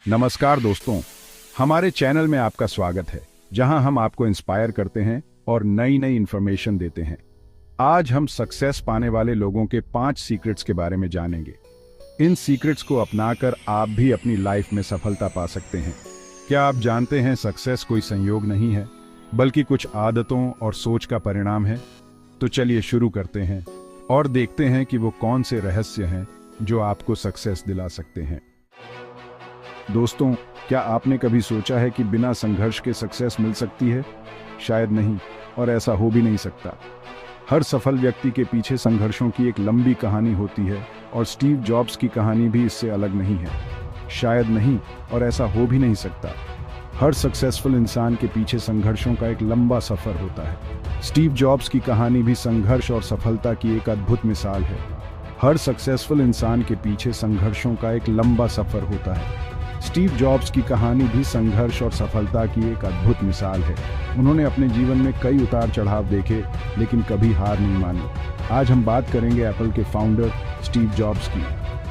नमस्कार दोस्तों, हमारे चैनल में आपका स्वागत है, जहां हम आपको इंस्पायर करते हैं और नई नई इंफॉर्मेशन देते हैं। आज हम सक्सेस पाने वाले लोगों के 5 सीक्रेट्स के बारे में जानेंगे। इन सीक्रेट्स को अपनाकर आप भी अपनी लाइफ में सफलता पा सकते हैं। क्या आप जानते हैं सक्सेस कोई संयोग नहीं है, बल्कि कुछ आदतों और सोच का परिणाम है? तो चलिए शुरू करते हैं और देखते हैं कि वो कौन से रहस्य हैं जो आपको सक्सेस दिला सकते हैं। दोस्तों, क्या आपने कभी सोचा है कि बिना संघर्ष के सक्सेस मिल सकती है? शायद नहीं, और ऐसा हो भी नहीं सकता। हर सफल व्यक्ति के पीछे संघर्षों की एक लंबी कहानी होती है, और स्टीव जॉब्स की कहानी भी इससे अलग नहीं है। शायद नहीं, और ऐसा हो भी नहीं सकता। हर सक्सेसफुल इंसान के पीछे संघर्षों का एक लंबा सफर होता है। स्टीव जॉब्स की कहानी भी संघर्ष और सफलता की एक अद्भुत मिसाल है। हर सक्सेसफुल इंसान के पीछे संघर्षों का एक लंबा सफर होता है। स्टीव जॉब्स की कहानी भी संघर्ष और सफलता की एक अद्भुत मिसाल है। उन्होंने अपने जीवन में कई उतार चढ़ाव देखे, लेकिन कभी हार नहीं मानी। आज हम बात करेंगे एप्पल के फाउंडर स्टीव जॉब्स की।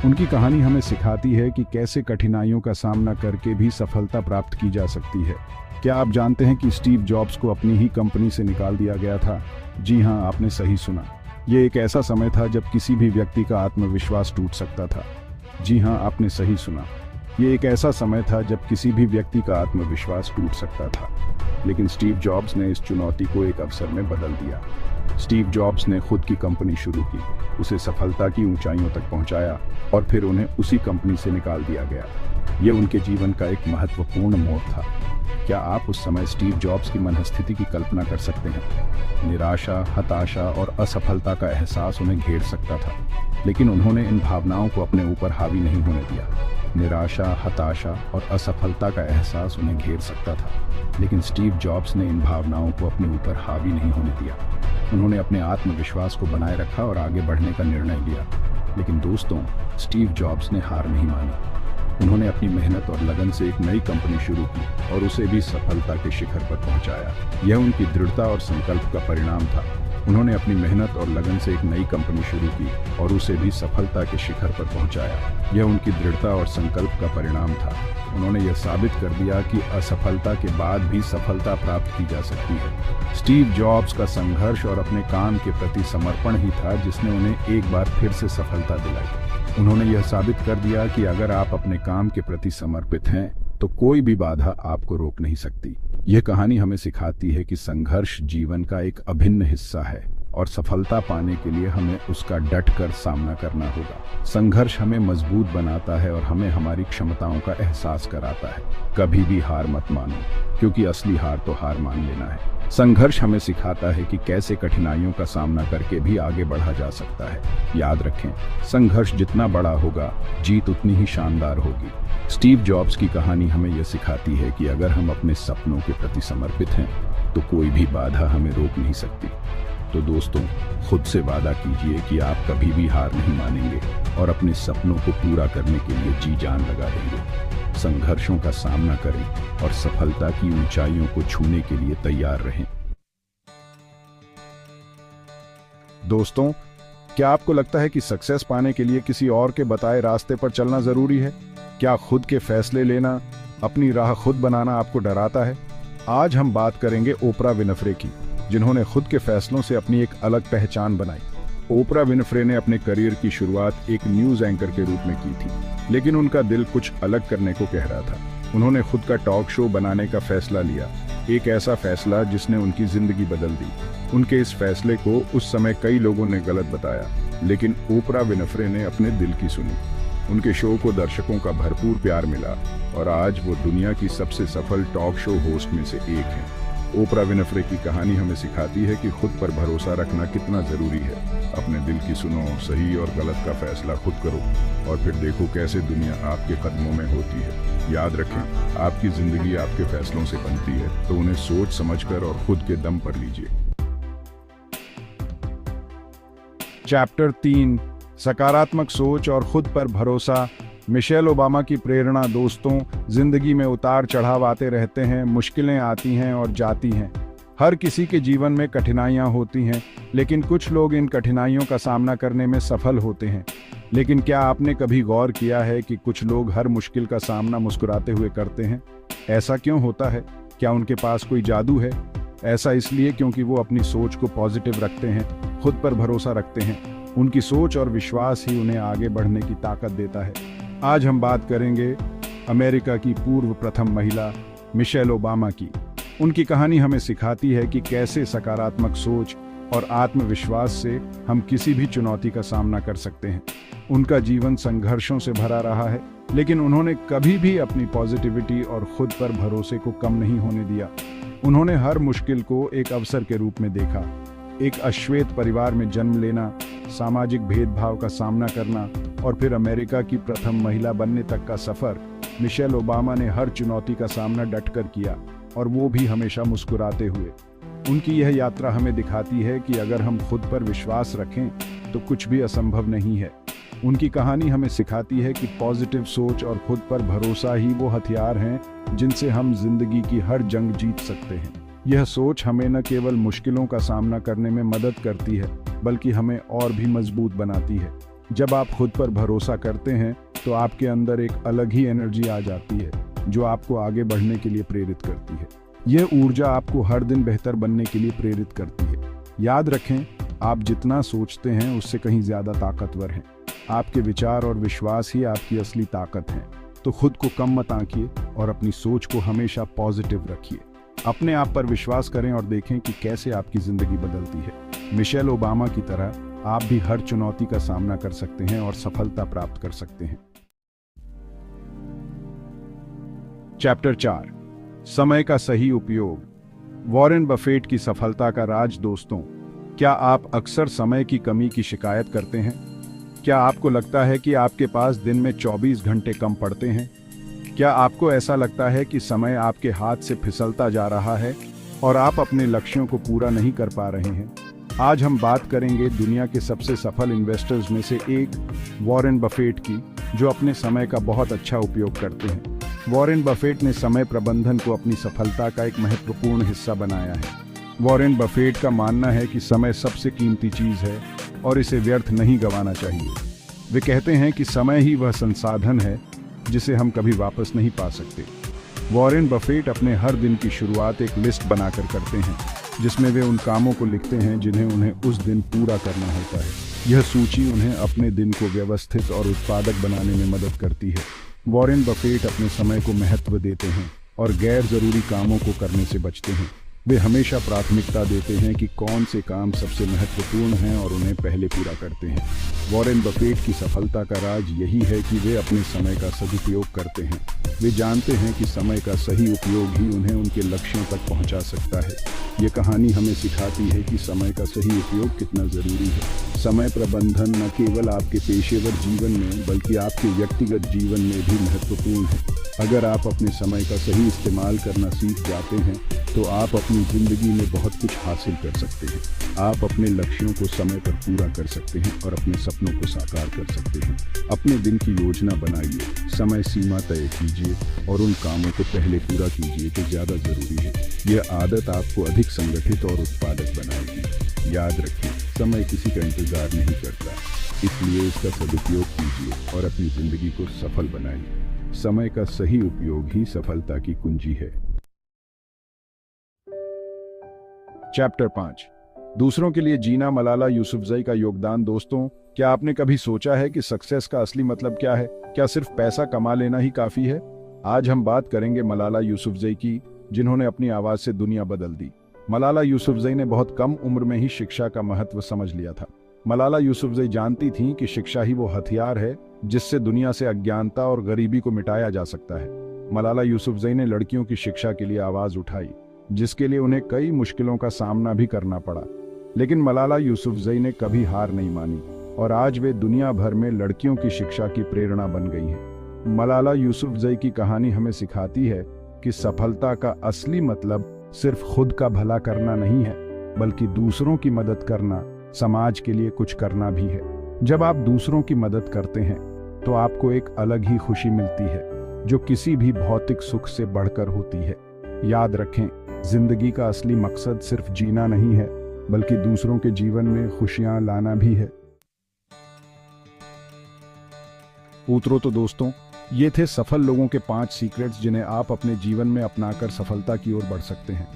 उनकी कहानी हमें सिखाती है कि कैसे कठिनाइयों का सामना करके भी सफलता प्राप्त की जा सकती है। क्या आप जानते हैं कि स्टीव जॉब्स को अपनी ही कंपनी से निकाल दिया गया था? जी हाँ, आपने सही सुना। ये एक ऐसा समय था जब किसी भी व्यक्ति का आत्मविश्वास टूट सकता था। जी हाँ, आपने सही सुना। ये एक ऐसा समय था जब किसी भी व्यक्ति का आत्मविश्वास टूट सकता था, लेकिन स्टीव जॉब्स ने इस चुनौती को एक अवसर में बदल दिया। स्टीव जॉब्स ने खुद की कंपनी शुरू की, उसे सफलता की ऊंचाइयों तक पहुंचाया, और फिर उन्हें उसी कंपनी से निकाल दिया गया। ये उनके जीवन का एक महत्वपूर्ण मोड़ था। क्या आप उस समय स्टीव जॉब्स की मनस्थिति की कल्पना कर सकते हैं? निराशा, हताशा और असफलता का एहसास उन्हें घेर सकता था, लेकिन उन्होंने इन भावनाओं को अपने ऊपर हावी नहीं होने दिया। निराशा, हताशा और असफलता का एहसास उन्हें घेर सकता था, लेकिन स्टीव जॉब्स ने इन भावनाओं को अपने ऊपर हावी नहीं होने दिया। उन्होंने अपने आत्मविश्वास को बनाए रखा और आगे बढ़ने का निर्णय लिया। लेकिन दोस्तों, स्टीव जॉब्स ने हार नहीं मानी। उन्होंने अपनी मेहनत और लगन से एक नई कंपनी शुरू की और उसे भी सफलता के शिखर पर पहुंचाया। यह उनकी दृढ़ता और संकल्प का परिणाम था। उन्होंने अपनी मेहनत और लगन से एक नई कंपनी शुरू की और उसे भी सफलता के शिखर पर पहुंचाया। यह उनकी दृढ़ता और संकल्प का परिणाम था। उन्होंने यह साबित कर दिया कि असफलता के बाद भी सफलता प्राप्त की जा सकती है। स्टीव जॉब्स का संघर्ष और अपने काम के प्रति समर्पण ही था जिसने उन्हें एक बार फिर से सफलता दिलाई। उन्होंने यह साबित कर दिया कि अगर आप अपने काम के प्रति समर्पित हैं, तो कोई भी बाधा आपको रोक नहीं सकती। यह कहानी हमें सिखाती है कि संघर्ष जीवन का एक अभिन्न हिस्सा है, और सफलता पाने के लिए हमें उसका डटकर सामना करना होगा। संघर्ष हमें मजबूत बनाता है और हमें हमारी क्षमताओं का एहसास कराता है। कभी भी हार मत मानो, क्योंकि असली हार तो हार मान लेना है। संघर्ष हमें सिखाता है कि कैसे कठिनाइयों का सामना करके भी आगे बढ़ा जा सकता है। याद रखें, संघर्ष जितना बड़ा होगा, जीत उतनी ही शानदार होगी। स्टीव जॉब्स की कहानी हमें यह सिखाती है कि अगर हम अपने सपनों के प्रति समर्पित हैं, तो कोई भी बाधा हमें रोक नहीं सकती। तो दोस्तों, खुद से वादा कीजिए कि आप कभी भी हार नहीं मानेंगे और अपने सपनों को पूरा करने के लिए जी जान लगा देंगे। संघर्षों का सामना करें और सफलता की ऊंचाइयों को छूने के लिए तैयार रहें। दोस्तों, क्या आपको लगता है कि सक्सेस पाने के लिए किसी और के बताए रास्ते पर चलना जरूरी है? क्या खुद के फैसले लेना, अपनी राह खुद बनाना आपको डराता है? आज हम बात करेंगे ओपरा विनफ्रे की, जिन्होंने खुद के फैसलों से अपनी एक अलग पहचान बनाई। ओपरा विनफ्रे ने अपने करियर की शुरुआत एक न्यूज एंकर के रूप में की थी, लेकिन उनका दिल कुछ अलग करने को कह रहा था। उन्होंने खुद का टॉक शो बनाने का फैसला लिया, एक ऐसा फैसला जिसने उनकी जिंदगी बदल दी। उनके इस फैसले को उस समय कई लोगों ने गलत बताया, लेकिन ओपरा विनफ्रे ने अपने दिल की सुनी। उनके शो को दर्शकों का भरपूर प्यार मिला और आज वो दुनिया की सबसे सफल टॉक शो होस्ट में से एक हैं। ओपरा विनफ्रे की कहानी हमें सिखाती है कि खुद पर भरोसा रखना कितना जरूरी है। अपने दिल की सुनो, सही और गलत का फैसला खुद करो, और फिर देखो कैसे दुनिया आपके कदमों में होती है। याद रखें, आपकी जिंदगी आपके फैसलों से बनती है, तो उन्हें सोच समझकर और खुद के दम पर लीजिए। चैप्टर 3, सकारात्मक सोच और खुद पर भरोसा। मिशेल ओबामा की प्रेरणा। दोस्तों, जिंदगी में उतार चढ़ाव आते रहते हैं, मुश्किलें आती हैं और जाती हैं, हर किसी के जीवन में कठिनाइयां होती हैं, लेकिन कुछ लोग इन कठिनाइयों का सामना करने में सफल होते हैं। लेकिन क्या आपने कभी गौर किया है कि कुछ लोग हर मुश्किल का सामना मुस्कुराते हुए करते हैं? ऐसा क्यों होता है? क्या उनके पास कोई जादू है? ऐसा इसलिए क्योंकि वो अपनी सोच को पॉजिटिव रखते हैं, खुद पर भरोसा रखते हैं। उनकी सोच और विश्वास ही उन्हें आगे बढ़ने की ताकत देता है। आज हम बात करेंगे अमेरिका की पूर्व प्रथम महिला मिशेल ओबामा की। उनकी कहानी हमें सिखाती है कि कैसे सकारात्मक सोच और आत्मविश्वास से हम किसी भी चुनौती का सामना कर सकते हैं। उनका जीवन संघर्षों से भरा रहा है, लेकिन उन्होंने कभी भी अपनी पॉजिटिविटी और खुद पर भरोसे को कम नहीं होने दिया। उन्होंने हर मुश्किल को एक अवसर के रूप में देखा। एक अश्वेत परिवार में जन्म लेना, सामाजिक भेदभाव का सामना करना और फिर अमेरिका की प्रथम महिला बनने तक का सफर। मिशेल ओबामा ने हर चुनौती का सामना डटकर किया, और वो भी हमेशा मुस्कुराते हुए। उनकी यह यात्रा हमें दिखाती है कि अगर हम खुद पर विश्वास रखें तो कुछ भी असंभव नहीं है। उनकी कहानी हमें सिखाती है कि पॉजिटिव सोच और खुद पर भरोसा ही वो हथियार हैं जिनसे हम जिंदगी की हर जंग जीत सकते हैं। यह सोच हमें न केवल मुश्किलों का सामना करने में मदद करती है, बल्कि हमें और भी मजबूत बनाती है। जब आप खुद पर भरोसा करते हैं तो आपके अंदर एक अलग ही एनर्जी आ जाती है जो आपको आगे बढ़ने के लिए प्रेरित करती है। यह ऊर्जा आपको हर दिन बेहतर बनने के लिए प्रेरित करती है। याद रखें, आप जितना सोचते हैं उससे कहीं ज्यादा ताकतवर हैं। आपके विचार और विश्वास ही आपकी असली ताकत हैं। तो खुद को कम मत आंकिए और अपनी सोच को हमेशा पॉजिटिव रखिए। अपने आप पर विश्वास करें और देखें कि कैसे आपकी जिंदगी बदलती है। मिशेल ओबामा की तरह आप भी हर चुनौती का सामना कर सकते हैं और सफलता प्राप्त कर सकते हैं। चैप्टर 4, समय का सही उपयोग। वॉरेन बफेट की सफलता का राज। दोस्तों, क्या आप अक्सर समय की कमी की शिकायत करते हैं? क्या आपको लगता है कि आपके पास दिन में 24 घंटे कम पड़ते हैं? क्या आपको ऐसा लगता है कि समय आपके हाथ से फिसलता जा रहा है और आप अपने लक्ष्यों को पूरा नहीं कर पा रहे हैं? आज हम बात करेंगे दुनिया के सबसे सफल इन्वेस्टर्स में से एक वॉरेन बफेट की, जो अपने समय का बहुत अच्छा उपयोग करते हैं। वॉरेन बफेट ने समय प्रबंधन को अपनी सफलता का एक महत्वपूर्ण हिस्सा बनाया है। वॉरेन बफेट का मानना है कि समय सबसे कीमती चीज है और इसे व्यर्थ नहीं गंवाना चाहिए। वे कहते हैं कि समय ही वह संसाधन है जिसे हम कभी वापस नहीं पा सकते। वॉरेन बफेट अपने हर दिन की शुरुआत एक लिस्ट बनाकर करते हैं, जिसमें वे उन कामों को लिखते हैं जिन्हें उन्हें उस दिन पूरा करना होता है। यह सूची उन्हें अपने दिन को व्यवस्थित और उत्पादक बनाने में मदद करती है। वॉरेन बफेट अपने समय को महत्व देते हैं और गैर जरूरी कामों को करने से बचते हैं। वे हमेशा प्राथमिकता देते हैं कि कौन से काम सबसे महत्वपूर्ण हैं और उन्हें पहले पूरा करते हैं। वॉरेन बफेट की सफलता का राज यही है कि वे अपने समय का सदुपयोग करते हैं। वे जानते हैं कि समय का सही उपयोग ही उन्हें उनके लक्ष्यों तक पहुंचा सकता है। ये कहानी हमें सिखाती है कि समय का सही उपयोग कितना जरूरी है। समय प्रबंधन न केवल आपके पेशेवर जीवन में बल्कि आपके व्यक्तिगत जीवन में भी महत्वपूर्ण है। अगर आप अपने समय का सही इस्तेमाल करना सीख जाते हैं तो आप अपनी जिंदगी में बहुत कुछ हासिल कर सकते हैं। आप अपने लक्ष्यों को समय पर पूरा कर सकते हैं और अपने सपनों को साकार कर सकते हैं। अपने दिन की योजना बनाइए, समय सीमा तय कीजिए और उन कामों को पहले पूरा कीजिए जो ज़्यादा ज़रूरी है। यह आदत आपको अधिक संगठित और उत्पादक बनाएगी। याद रखिए, समय किसी का इंतजार नहीं करता, इसलिए इसका सदुपयोग कीजिए और अपनी जिंदगी को सफल बनाइए। समय का सही उपयोग ही सफलता की कुंजी है। चैप्टर 5, दूसरों के लिए जीना। मलाला यूसुफजई का योगदान। दोस्तों, क्या आपने कभी सोचा है कि सक्सेस का असली मतलब क्या है? क्या सिर्फ पैसा कमा लेना ही काफी है? आज हम बात करेंगे मलाला यूसुफजई की, जिन्होंने अपनी आवाज से दुनिया बदल दी। मलाला यूसुफजई ने बहुत कम उम्र में ही शिक्षा का महत्व समझ लिया था। मलाला यूसुफजई जानती थीं कि शिक्षा ही वो हथियार है जिससे दुनिया से अज्ञानता और गरीबी को मिटाया जा सकता है। मलाला यूसुफजई ने लड़कियों की शिक्षा के लिए आवाज उठाई, जिसके लिए उन्हें कई मुश्किलों का सामना भी करना पड़ा। लेकिन मलाला यूसुफजई ने कभी हार नहीं मानी और आज वे दुनिया भर में लड़कियों की शिक्षा की प्रेरणा बन गई हैं। मलाला यूसुफजई की कहानी हमें सिखाती है कि सफलता का असली मतलब सिर्फ खुद का भला करना नहीं है, बल्कि दूसरों की मदद करना, समाज के लिए कुछ करना भी है। जब आप दूसरों की मदद करते हैं तो आपको एक अलग ही खुशी मिलती है, जो किसी भी भौतिक सुख से बढ़कर होती है। याद रखें, जिंदगी का असली मकसद सिर्फ जीना नहीं है, बल्कि दूसरों के जीवन में खुशियां लाना भी है। तो दोस्तों, ये थे सफल लोगों के 5 सीक्रेट्स जिन्हें आप अपने जीवन में अपनाकर सफलता की ओर बढ़ सकते हैं।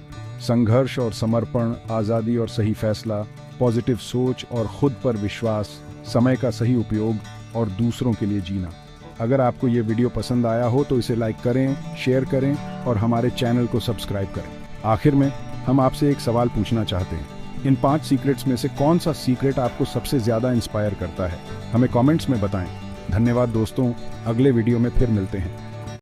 संघर्ष और समर्पण, आज़ादी और सही फैसला, पॉजिटिव सोच और खुद पर विश्वास, समय का सही उपयोग और दूसरों के लिए जीना। अगर आपको ये वीडियो पसंद आया हो तो इसे लाइक करें, शेयर करें और हमारे चैनल को सब्सक्राइब करें। आखिर में हम आपसे एक सवाल पूछना चाहते हैं, इन 5 सीक्रेट्स में से कौन सा सीक्रेट आपको सबसे ज़्यादा इंस्पायर करता है? हमें कमेंट्स में बताएं। धन्यवाद दोस्तों, अगले वीडियो में फिर मिलते हैं।